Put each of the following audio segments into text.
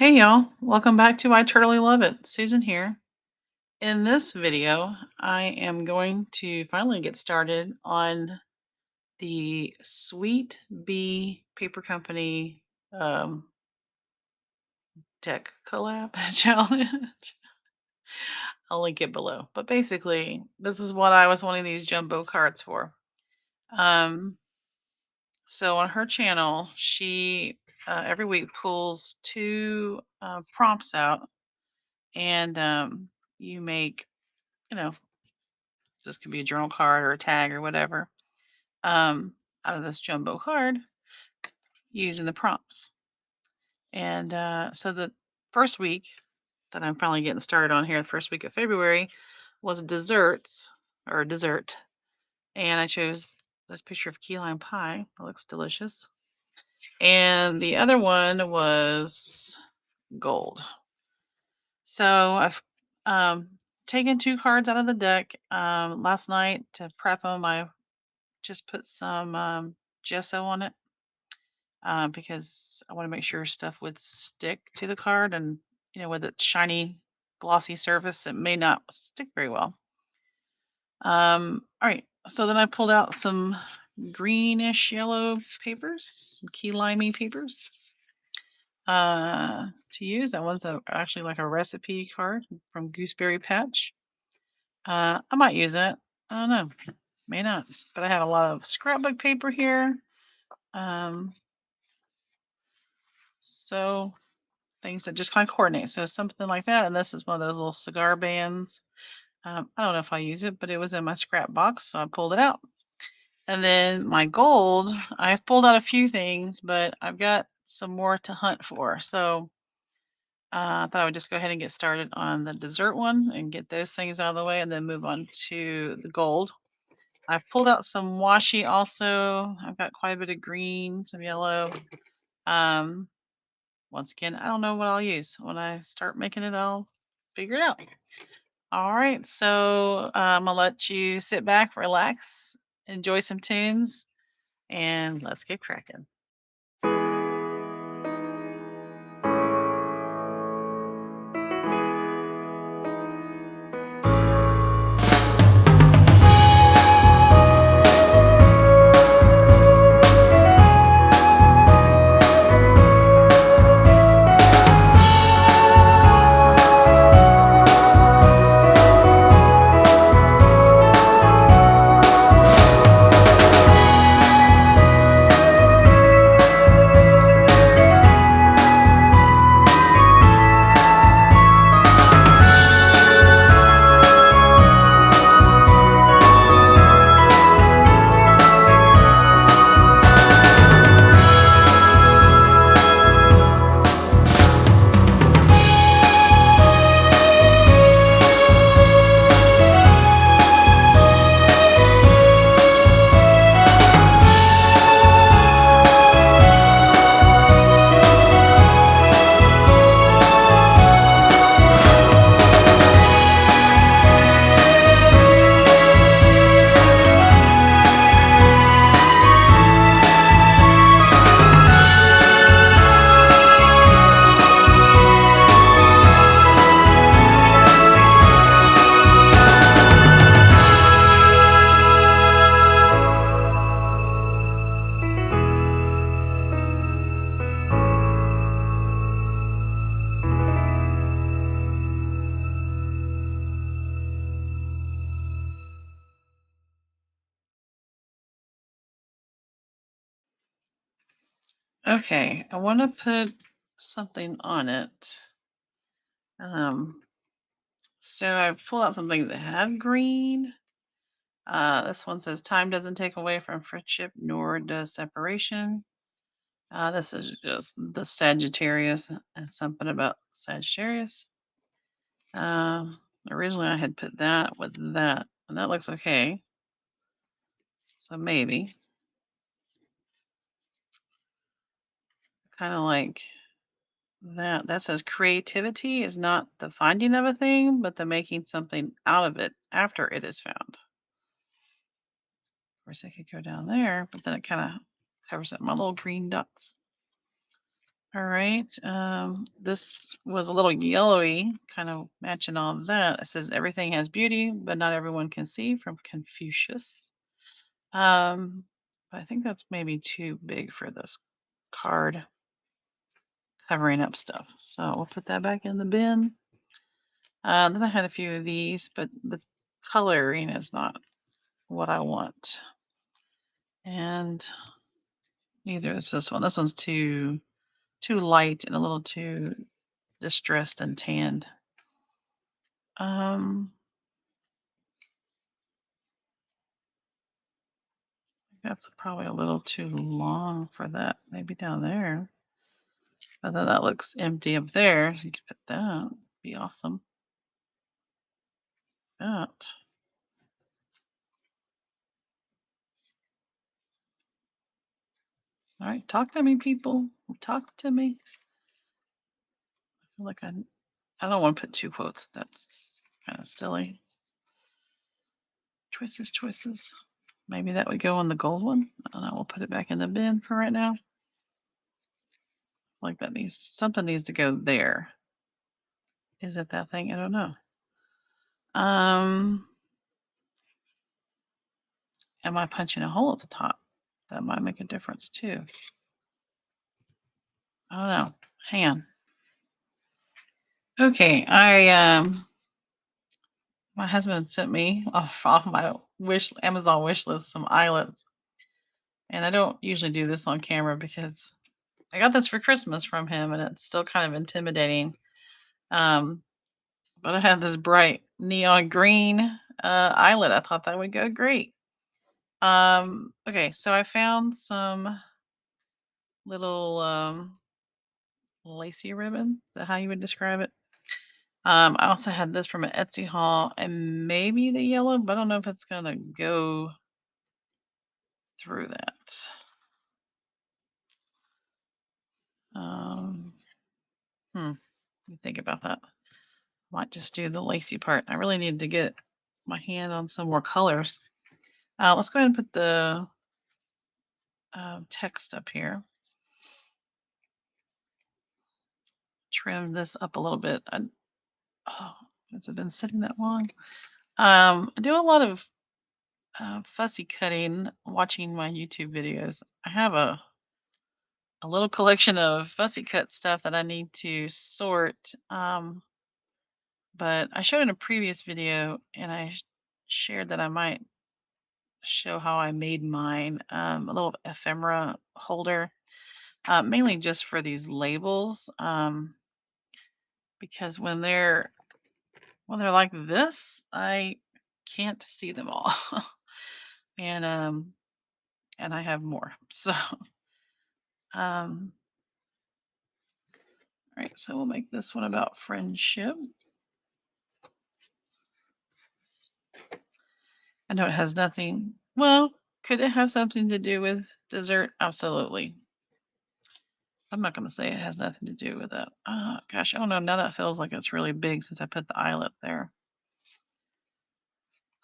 Hey y'all, welcome back to I Totally Love It. Susan here. In this video, I am going to finally get started on the Sweet Bee Paper Company deck collab challenge. I'll link it below. But basically, this is what I was wanting these jumbo cards for. Um, so on her channel, she every week pulls two prompts out, and you make, you know, this could be a journal card or a tag or whatever, out of this jumbo card using the prompts. And so the first week that I'm finally getting started on here, the first week of February, was desserts or dessert. And I chose this picture of key lime pie. It looks delicious. And the other one was gold. So I've taken two cards out of the deck last night to prep them. I just put some gesso on it because I want to make sure stuff would stick to the card, and with its shiny, glossy surface, it may not stick very well. All right, so then I pulled out some greenish yellow papers, some key limey papers to use. That one's actually like a recipe card from Gooseberry Patch. I might use it. I don't know, may not, but I have a lot of scrapbook paper here. Um, so things that just kind of coordinate. So something like that. And this is one of those little cigar bands. I don't know if I use it, but it was in my scrap box, so I pulled it out. And then my gold, I've pulled out a few things, but I've got some more to hunt for. So I thought I would just go ahead and get started on the dessert one and get those things out of the way and then move on to the gold. I've pulled out some washi also. I've got quite a bit of green, some yellow. Um, Once again, I don't know what I'll use. When I start making it, I'll figure it out. All right, so I'm gonna let you sit back, relax, enjoy some tunes, and let's get cracking. Okay, I want to put something on it. Um, so I pulled out something that had green. This one says, "Time doesn't take away from friendship, nor does separation." This is just the Sagittarius and something about Sagittarius. Originally I had put that with that, and that looks okay. So maybe kind of like that. That says creativity is not the finding of a thing, but the making something out of it after it is found. Of course, I could go down there, but then it kind of covers up my little green dots. All right. This was a little yellowy, kind of matching all of that. It says everything has beauty, but not everyone can see from Confucius. Um, but I think that's maybe too big for this card covering up stuff. So we'll put that back in the bin. Then I had a few of these, but the coloring is not what I want. And neither is this one. This one's too light and a little too distressed and tanned. Um, that's probably a little too long for that. Maybe down there. But then that looks empty up there. So you could put that. Be awesome. That. All right, talk to me, people. Talk to me. I feel like I don't want to put two quotes. That's kind of silly. Choices, choices. Maybe that would go on the gold one. I don't know. We'll put it back in the bin for right now. Like that needs something needs to go there. Is it that thing? I don't know. Um, am I punching a hole at the top? That might make a difference too. I don't know. Hang on. Okay, my husband sent me off my Amazon wish list some eyelets, and I don't usually do this on camera because I got this for Christmas from him, and it's still kind of intimidating. Um, but I had this bright neon green eyelet. I thought that would go great. Okay, so I found some little lacy ribbon. Is that how you would describe it? I also had this from an Etsy haul and maybe the yellow, but I don't know if it's gonna go through that. Um, hmm, let me think about that. Might just do the lacy part. I really need to get my hand on some more colors. Let's go ahead and put the text up here. Trim this up a little bit. Oh, has it been sitting that long? I do a lot of fussy cutting watching my YouTube videos. I have a little collection of fussy cut stuff that I need to sort. But I showed in a previous video and shared that I might show how I made mine, a little ephemera holder, mainly just for these labels, because when they're like this, I can't see them all, and and I have more. So, all right, so we'll make this one about friendship. I know it has nothing. Well, could it have something to do with dessert? Absolutely. I'm not going to say it has nothing to do with it. Gosh, I don't know. Now that feels like it's really big since I put the eyelet there.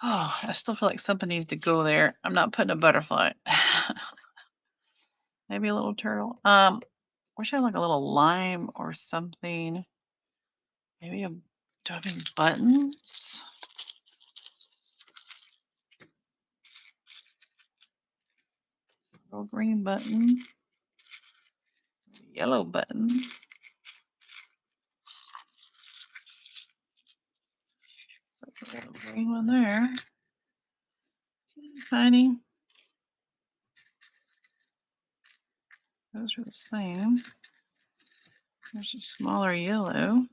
Oh, I still feel like something needs to go there. I'm not putting a butterfly. Maybe a little turtle. Wish I had like a little lime or something. Maybe a do I have any buttons? Little green button, yellow buttons. So put a little green one there. Teeny tiny. Those are the same. There's a smaller yellow.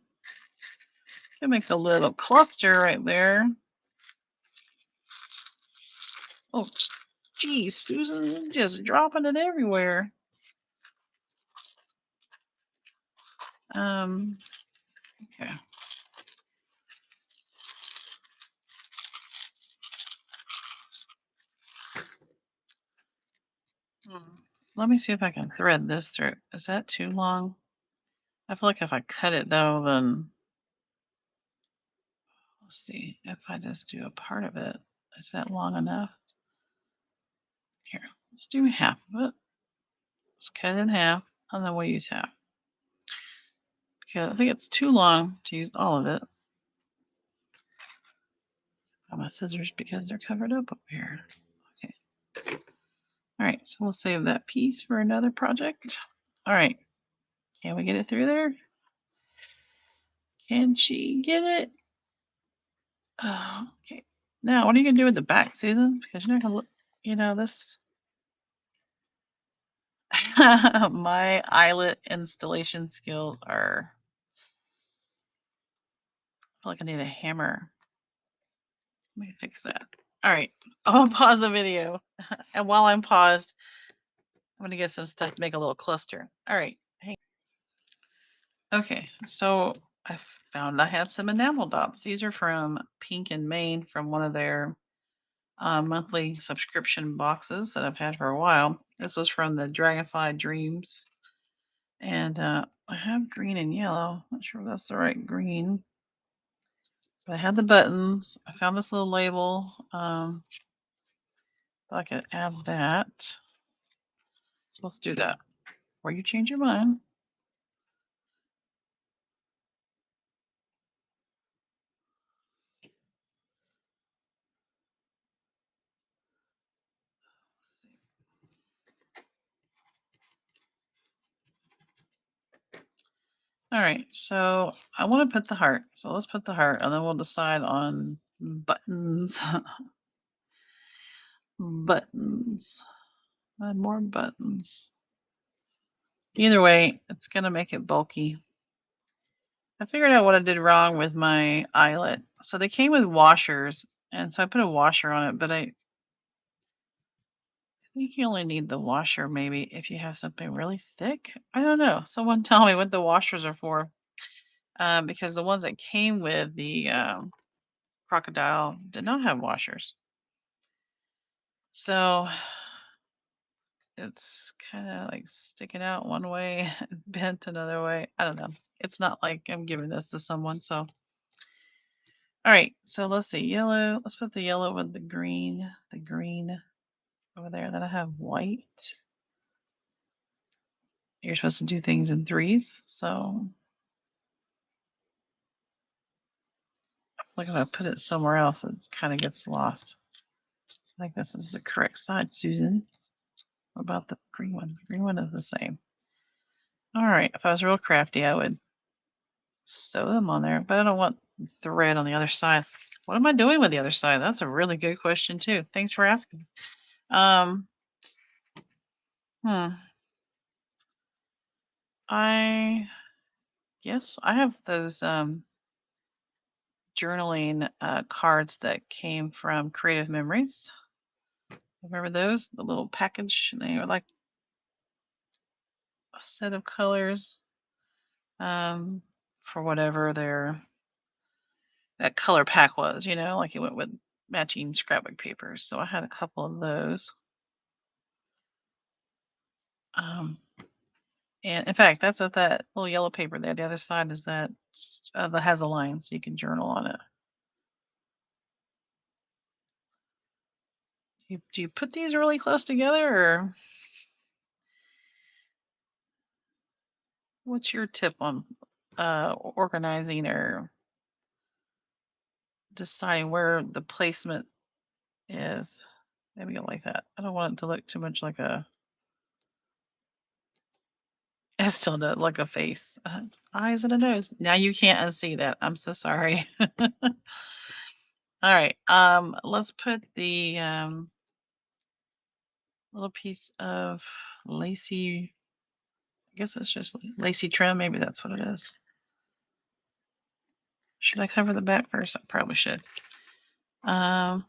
Can make a little cluster right there. Oh, geez, Susan, just dropping it everywhere. Okay. Hmm. Let me see if I can thread this through. Is that too long? I feel like if I cut it though, then let's see if I just do a part of it. Is that long enough? Here, let's do half of it. Let's cut it in half, and then we'll use half. because I think it's too long to use all of it. Got my scissors because they're covered up over here. Okay. All right, so we'll save that piece for another project. All right, can we get it through there? Can she get it? Oh, okay. Now, what are you gonna do with the back, Susan? Because you're not gonna look. You know this. My eyelet installation skills are. I feel like I need a hammer. Let me fix that. All right. I'll pause the video. And while I'm paused, I'm going to get some stuff to make a little cluster. All right. Hey. Okay. So I found I had some enamel dots. These are from Pink and Maine from one of their monthly subscription boxes that I've had for a while. This was from the Dragonfly Dreams. And I have green and yellow. Not sure if that's the right green. But I had the buttons. I found this little label. So I could add that. So let's do that. Before you change your mind. All right, so I want to put the heart. So let's put the heart, and then we'll decide on buttons. Buttons. Add more buttons. Either way, it's gonna make it bulky. I figured out what I did wrong with my eyelet. So they came with washers, and so I put a washer on it, but I think you only need the washer maybe if you have something really thick. I don't know. Someone tell me what the washers are for. Because the ones that came with the crocodile did not have washers. So it's kind of like sticking out one way, bent another way. I don't know. It's not like I'm giving this to someone. So, all right. So let's see. Yellow. Let's put the yellow with the green. The green over there. Then I have white. You're supposed to do things in threes. So like if I put it somewhere else, it kind of gets lost. I think this is the correct side, Susan. What about the green one? The green one is the same. All right. If I was real crafty, I would sew them on there, but I don't want thread on the other side. What am I doing with the other side? That's a really good question too. Thanks for asking. Um, hmm. I guess I have those journaling cards that came from Creative Memories. Remember those? The little package. They were like a set of colors for whatever their that color pack was, like it went with matching scrapbook papers. So I had a couple of those. Um, and in fact, that's what that little yellow paper there. The other side is that has a line, so you can journal on it. Do you put these really close together, or what's your tip on organizing or deciding where the placement is? Maybe go like that. I don't want it to look too much like a. It still does like a face, eyes and a nose. Now you can't unsee that. I'm so sorry. All right. Let's put the little piece of lacy. I guess it's just lacy trim. Maybe that's what it is. Should I cover the back first? I probably should. Are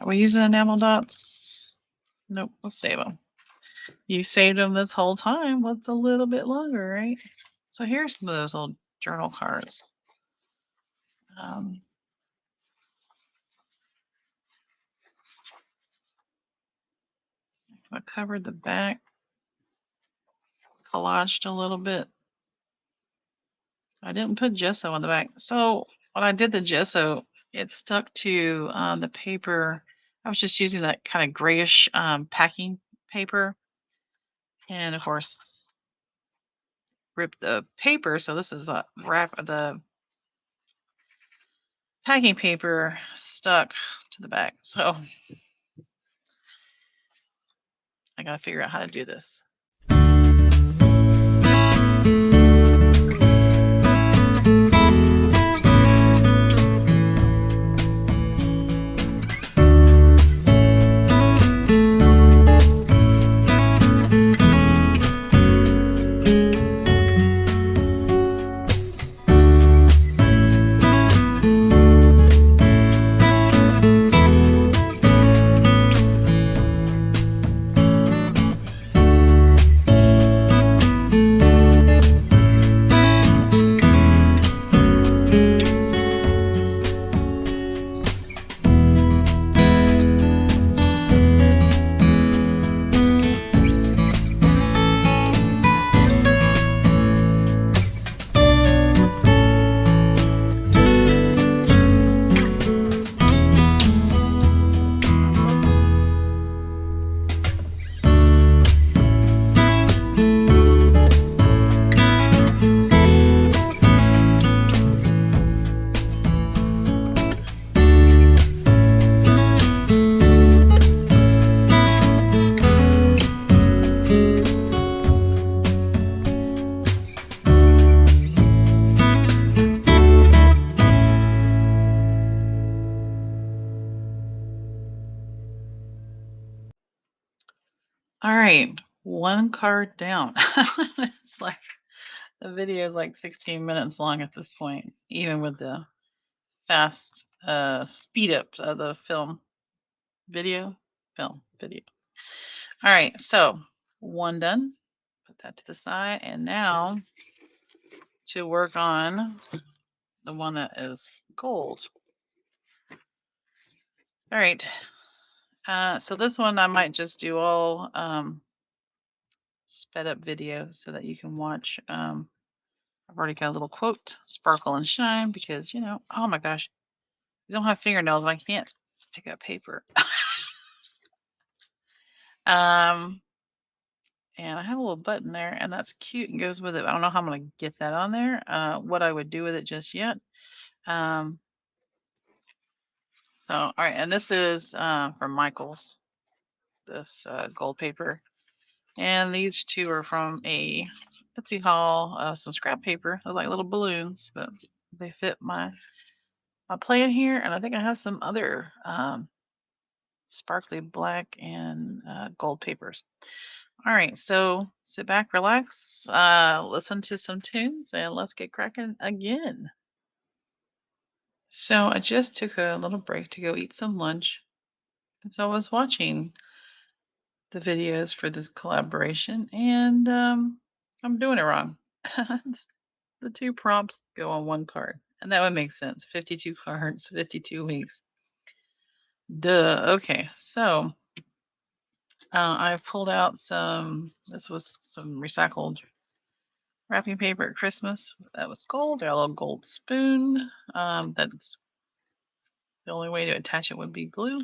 we using enamel dots? Nope. Let's save them. You saved them this whole time. What's a little bit longer, right? So here's some of those old journal cards. I covered the back, collaged a little bit. I didn't put gesso on the back. So when I did the gesso, it stuck to the paper. I was just using that kind of grayish packing paper. And of course, rip the paper. So this is a wrap the packing paper stuck to the back. So I gotta figure out how to do this. All right, one card down. It's like the video is like 16 minutes long at this point, even with the fast speed up of the video. All right, so one done. Put that to the side, and now to work on the one that is gold. All right, so this one I might just do all sped up video so that you can watch. I've already got a little quote, sparkle and shine, because, oh my gosh, you don't have fingernails. I can't pick up paper. um, and I have a little button there, and that's cute and goes with it. I don't know how I'm going to get that on there, what I would do with it just yet. So, all right, and this is from Michael's, this gold paper. And these two are from a Etsy haul, some scrap paper. They're like little balloons, but they fit my plan here. And I think I have some other sparkly black and gold papers. All right, so sit back, relax, listen to some tunes, and let's get cracking again. So I just took a little break to go eat some lunch. And so I was watching the videos for this collaboration, and I'm doing it wrong. The two prompts go on one card, and that would make sense. 52 cards, 52 weeks. Duh. Okay, so I've pulled out this was some recycled wrapping paper at Christmas. That was gold. Got a little gold spoon. That's the only way to attach it would be glue.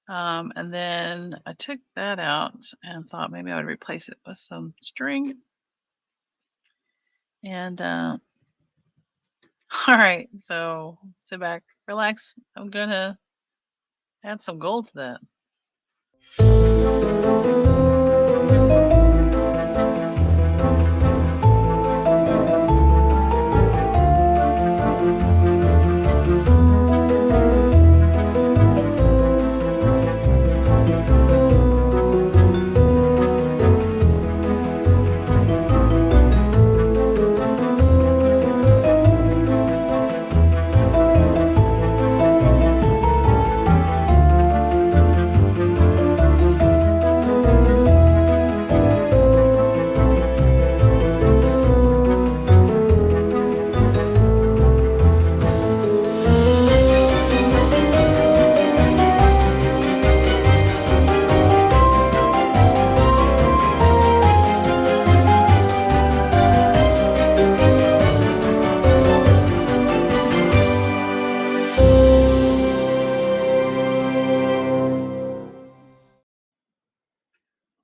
And then I took that out and thought maybe I would replace it with some string. And all right, so sit back, relax. I'm gonna add some gold to that.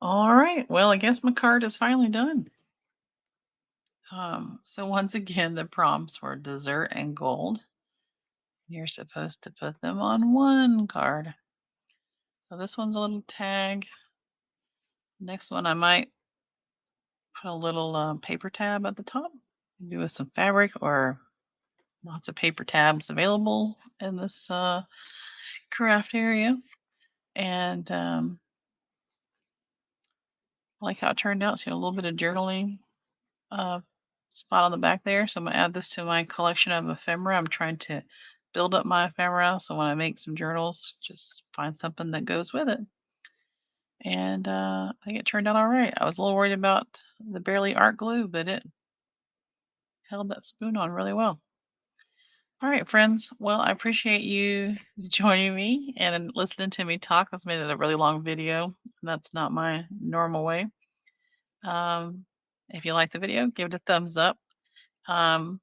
All right, well, I guess my card is finally done. So once again, the prompts were dessert and gold. You're supposed to put them on one card. So this one's a little tag. Next one, I might put a little paper tab at the top. Maybe with some fabric or lots of paper tabs available in this craft area. And I like how it turned out. So a little bit of journaling uh, spot on the back there. So I'm gonna add this to my collection of ephemera. I'm trying to build up my ephemera. So when I make some journals, just find something that goes with it. And I think it turned out all right. I was a little worried about the barely art glue, but it held that spoon on really well. All right, friends. Well, I appreciate you joining me and listening to me talk. That's made it a really long video. That's not my normal way. Um, if you like the video, give it a thumbs up. Um,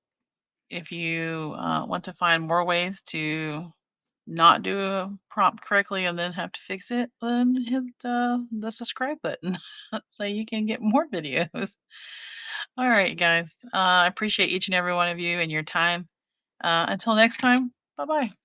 if you want to find more ways to not do a prompt correctly and then have to fix it, then hit the subscribe button so you can get more videos. All right, guys. I appreciate each and every one of you and your time. Until next time, bye bye.